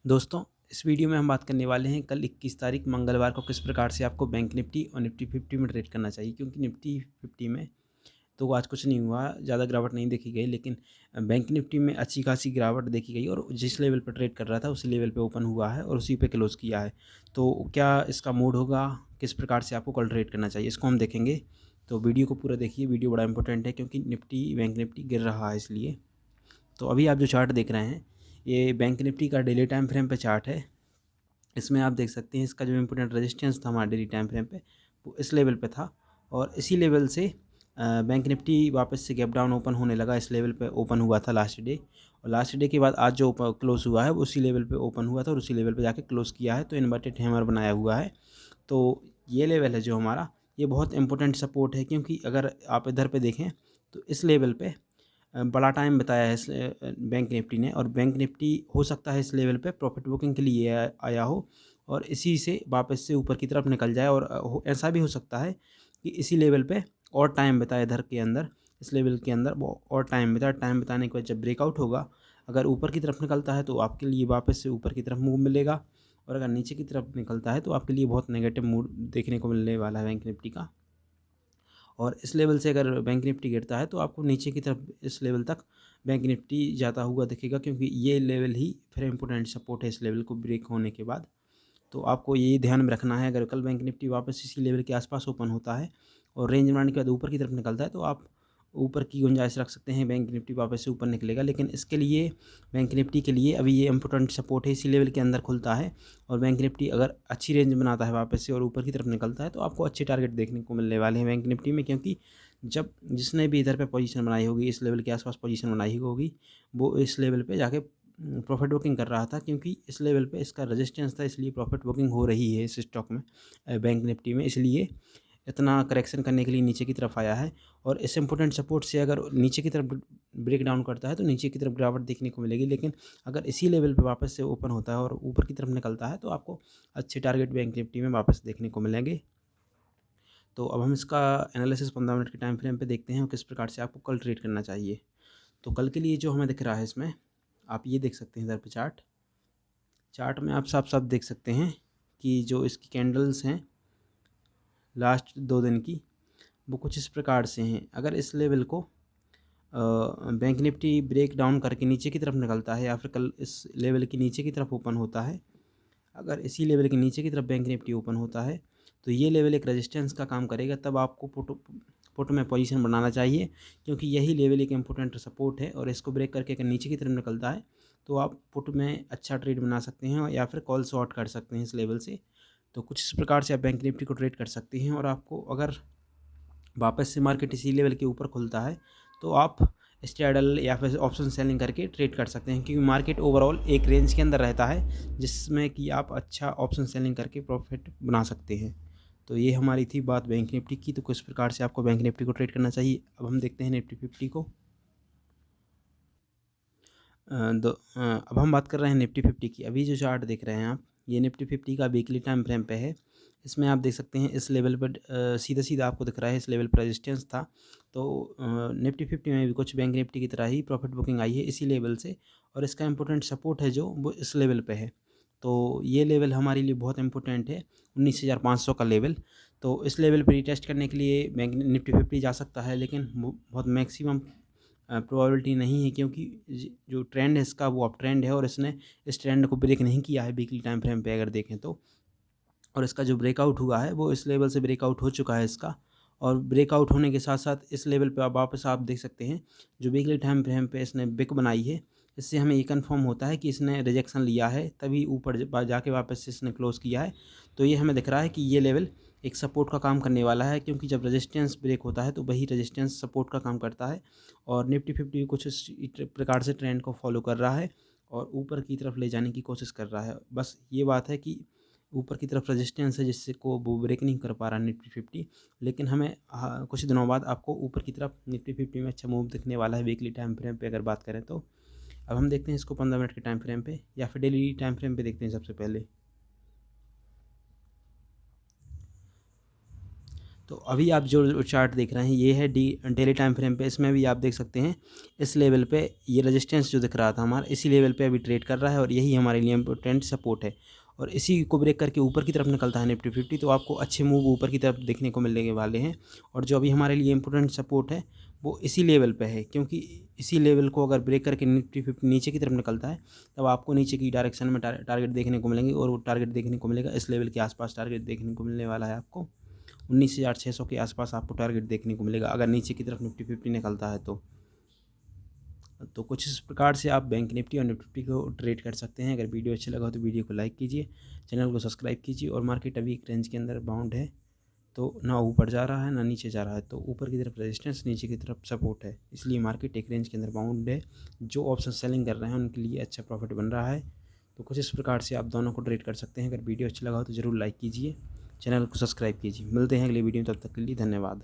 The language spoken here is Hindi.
दोस्तों, इस वीडियो में हम बात करने वाले हैं कल 21 तारीख मंगलवार को किस प्रकार से आपको बैंक निफ्टी और निफ्टी 50 में ट्रेड करना चाहिए। क्योंकि निफ्टी 50 में तो आज कुछ नहीं हुआ, ज़्यादा गिरावट नहीं देखी गई, लेकिन बैंक निफ्टी में अच्छी खासी गिरावट देखी गई और जिस लेवल पर ट्रेड कर रहा था उसी लेवल पे ओपन हुआ है और उसी पे क्लोज किया है। तो क्या इसका मूड होगा, किस प्रकार से आपको कल ट्रेड करना चाहिए, इसको हम देखेंगे। तो वीडियो को पूरा देखिए, वीडियो बड़ा इंपॉर्टेंट है क्योंकि निफ्टी बैंक निफ्टी गिर रहा है इसलिए। तो अभी आप जो चार्ट देख रहे हैं ये बैंक निफ्टी का डेली टाइम फ्रेम पे चार्ट है। इसमें आप देख सकते हैं इसका जो इम्पोर्टेंट रेजिस्टेंस था हमारे डेली टाइम फ्रेम पे वो इस लेवल पे था और इसी लेवल से बैंक निफ्टी वापस से गैप डाउन ओपन होने लगा। इस लेवल पे ओपन हुआ था लास्ट डे और लास्ट डे के बाद आज जो क्लोज हुआ है वो उसी लेवल पे ओपन हुआ था और उसी लेवल पे जाके क्लोज किया है। तो इन्वर्टेड हैमर बनाया हुआ है। तो ये लेवल है जो हमारा, ये बहुत इंपॉर्टेंट सपोर्ट है क्योंकि अगर आप इधर पे देखें तो इस लेवल पे बड़ा टाइम बताया है इस बैंक निफ्टी ने और बैंक निफ्टी हो सकता है इस लेवल पे प्रॉफिट बुकिंग के लिए आया हो और इसी से वापस से ऊपर की तरफ निकल जाए। और ऐसा भी हो सकता है कि इसी लेवल पे और टाइम बताए इधर के अंदर, इस लेवल के अंदर वो और टाइम बताए। टाइम बताने के बाद जब ब्रेकआउट होगा, अगर ऊपर की तरफ निकलता है तो आपके लिए वापस से ऊपर की तरफ मूव मिलेगा और अगर नीचे की तरफ निकलता है तो आपके लिए बहुत नेगेटिव मूड देखने को मिलने वाला है बैंक निफ्टी का। और इस लेवल से अगर बैंक निफ्टी गिरता है तो आपको नीचे की तरफ इस लेवल तक बैंक निफ्टी जाता हुआ दिखेगा क्योंकि ये लेवल ही फिर इम्पोर्टेंट सपोर्ट है इस लेवल को ब्रेक होने के बाद। तो आपको ये ध्यान में रखना है, अगर कल बैंक निफ्टी वापस इसी लेवल के आसपास ओपन होता है और रेंज बनाने के बाद ऊपर की तरफ निकलता है तो आप ऊपर की गुंजाइश रख सकते हैं, बैंक निफ्टी वापस से ऊपर निकलेगा। लेकिन इसके लिए बैंक निफ्टी के लिए अभी ये इंपॉर्टेंट सपोर्ट है, इसी लेवल के अंदर खुलता है और बैंक निफ्टी अगर अच्छी रेंज बनाता है वापस से और ऊपर की तरफ निकलता है तो आपको अच्छे टारगेट देखने को मिलने वाले हैं बैंक निफ्टी में। क्योंकि जब जिसने भी इधर पे पोजीशन बनाई होगी, इस लेवल के आसपास पोजीशन बनाई होगी, वो इस लेवल पे जाके प्रॉफिट बुकिंग कर रहा था क्योंकि इस लेवल पे इसका रेजिस्टेंस था, इसलिए प्रॉफिट बुकिंग हो रही है इस स्टॉक में, बैंक निफ्टी में। इसलिए इतना करेक्शन करने के लिए नीचे की तरफ आया है और इस इम्पोर्टेंट सपोर्ट से अगर नीचे की तरफ ब्रेक डाउन करता है तो नीचे की तरफ गिरावट देखने को मिलेगी। लेकिन अगर इसी लेवल पे वापस से ओपन होता है और ऊपर की तरफ निकलता है तो आपको अच्छे टारगेट बैंक निफ्टी में वापस देखने को मिलेंगे। तो अब हम इसका एनालिसिस 15 मिनट के टाइम फ्रेम पे देखते हैं और किस प्रकार से आपको कल ट्रेड करना चाहिए। तो कल के लिए जो हमें दिख रहा है इसमें आप ये देख सकते हैं, इधर पे चार्ट में आप साफ साफ देख सकते हैं कि जो इसकी कैंडल्स हैं लास्ट 2 दिन की वो कुछ इस प्रकार से हैं। अगर इस लेवल को बैंक निफ्टी ब्रेक डाउन करके नीचे की तरफ निकलता है या फिर कल इस लेवल की नीचे की तरफ ओपन होता है, अगर इसी लेवल के नीचे की तरफ बैंक निफ्टी ओपन होता है तो ये लेवल एक रेजिस्टेंस का काम करेगा। तब आपको पुट में पोजीशन बनाना चाहिए क्योंकि यही लेवल एक इम्पोर्टेंट सपोर्ट है और इसको ब्रेक करके अगर नीचे की तरफ निकलता है तो आप पुट में अच्छा ट्रेड बना सकते हैं या फिर कॉल शॉर्ट कर सकते हैं इस लेवल से। तो कुछ इस प्रकार से आप बैंक निफ्टी को ट्रेड कर सकते हैं और आपको अगर वापस से मार्केट इसी लेवल के ऊपर खुलता है तो आप स्ट्रैडल या फिर ऑप्शन सेलिंग करके ट्रेड कर सकते हैं क्योंकि मार्केट ओवरऑल एक रेंज के अंदर रहता है जिसमें कि आप अच्छा ऑप्शन सेलिंग करके प्रॉफिट बना सकते हैं। तो ये हमारी थी बात बैंक निफ्टी की। तो किस प्रकार से आपको बैंक निफ्टी को ट्रेड करना चाहिए, अब हम देखते हैं निफ्टी 50 को। अब हम बात कर रहे हैं निफ्टी 50 की। अभी जो चार्ट देख रहे हैं आप, ये निफ्टी 50 का वीकली टाइम फ्रेम पे है। इसमें आप देख सकते हैं इस लेवल पर सीधा सीधा आपको दिख रहा है, इस लेवल पर रेजिस्टेंस था। तो निफ्टी 50 में भी कुछ बैंक निफ्टी की तरह ही प्रॉफिट बुकिंग आई है इसी लेवल से और इसका इंपॉर्टेंट सपोर्ट है जो वो इस लेवल पे है। तो ये लेवल हमारे लिए बहुत इंपॉर्टेंट है, 19,500 का लेवल। तो इस लेवल पर रीटेस्ट करने के लिए बैंक निफ्टी 50 जा सकता है, लेकिन बहुत मैक्सिमम प्रोबेबिलिटी नहीं है क्योंकि जो ट्रेंड है इसका वो अप ट्रेंड है और इसने इस ट्रेंड को ब्रेक नहीं किया है वीकली टाइम फ्रेम पे अगर देखें तो। और इसका जो ब्रेकआउट हुआ है वो इस लेवल से ब्रेकआउट हो चुका है इसका, और ब्रेकआउट होने के साथ साथ इस लेवल पे आप वापस आप देख सकते हैं जो वीकली टाइम फ्रेम पे इसने बिक बनाई है। इससे हमें ये कंफर्म होता है कि इसने रिजेक्शन लिया है तभी ऊपर जाके वापस से इसने क्लोज़ किया है। तो ये हमें दिख रहा है कि ये लेवल एक सपोर्ट का काम करने वाला है क्योंकि जब रेजिस्टेंस ब्रेक होता है तो वही रेजिस्टेंस सपोर्ट का काम करता है। और निफ्टी 50 कुछ इस प्रकार से ट्रेंड को फॉलो कर रहा है और ऊपर की तरफ ले जाने की कोशिश कर रहा है। बस ये बात है कि ऊपर की तरफ रेजिस्टेंस है जिससे को वो ब्रेक नहीं कर पा रहा निफ्टी 50। लेकिन हमें कुछ दिनों बाद आपको ऊपर की तरफ निफ्टी 50 में अच्छा मूव दिखने वाला है वीकली टाइम फ्रेम पे अगर बात करें तो। अब हम देखते हैं इसको 15 मिनट के टाइम फ्रेम पे या फिर डेली टाइम फ्रेम पे देखते हैं सबसे पहले। तो अभी आप जो चार्ट देख रहे हैं ये है डेली टाइम फ्रेम पे। इसमें भी आप देख सकते हैं इस लेवल पे ये रेजिस्टेंस जो दिख रहा था हमारा, इसी लेवल पे अभी ट्रेड कर रहा है और यही हमारे लिए इम्पोर्टेंट सपोर्ट है। और इसी को ब्रेक करके ऊपर की तरफ निकलता है निफ्टी 50 तो आपको अच्छे मूव ऊपर की तरफ देखने को मिलने वाले हैं। और जो अभी हमारे लिए इम्पोर्टेंट सपोर्ट है वो इसी लेवल पे है, क्योंकि इसी लेवल को अगर ब्रेक करके निफ्टी 50 नीचे की तरफ निकलता है तब आपको नीचे की डायरेक्शन में टारगेट देखने को मिलेंगे। और वो टारगेट देखने को मिलेगा इस लेवल के आसपास, टारगेट देखने को मिलने वाला है आपको 19,600 के आसपास आपको टारगेट देखने को मिलेगा अगर नीचे की तरफ निफ्टी 50 निकलता है तो कुछ इस प्रकार से आप बैंक निफ्टी और निफ्टी को ट्रेड कर सकते हैं। अगर वीडियो अच्छा लगा हो तो वीडियो को लाइक कीजिए, चैनल को सब्सक्राइब कीजिए। और मार्केट अभी एक रेंज के अंदर बाउंड है, तो ना ऊपर जा रहा है ना नीचे जा रहा है, तो ऊपर की तरफ रेजिस्टेंस, नीचे की तरफ सपोर्ट है, इसलिए मार्केट एक रेंज के अंदर बाउंड है। जो ऑप्शन सेलिंग कर रहे हैं उनके लिए अच्छा प्रॉफिट बन रहा है। तो कुछ इस प्रकार से आप दोनों को ट्रेड कर सकते हैं। अगर वीडियो अच्छा लगा हो तो ज़रूर लाइक कीजिए, चैनल को सब्सक्राइब कीजिए। मिलते हैं अगले वीडियो में, तब तक के लिए धन्यवाद।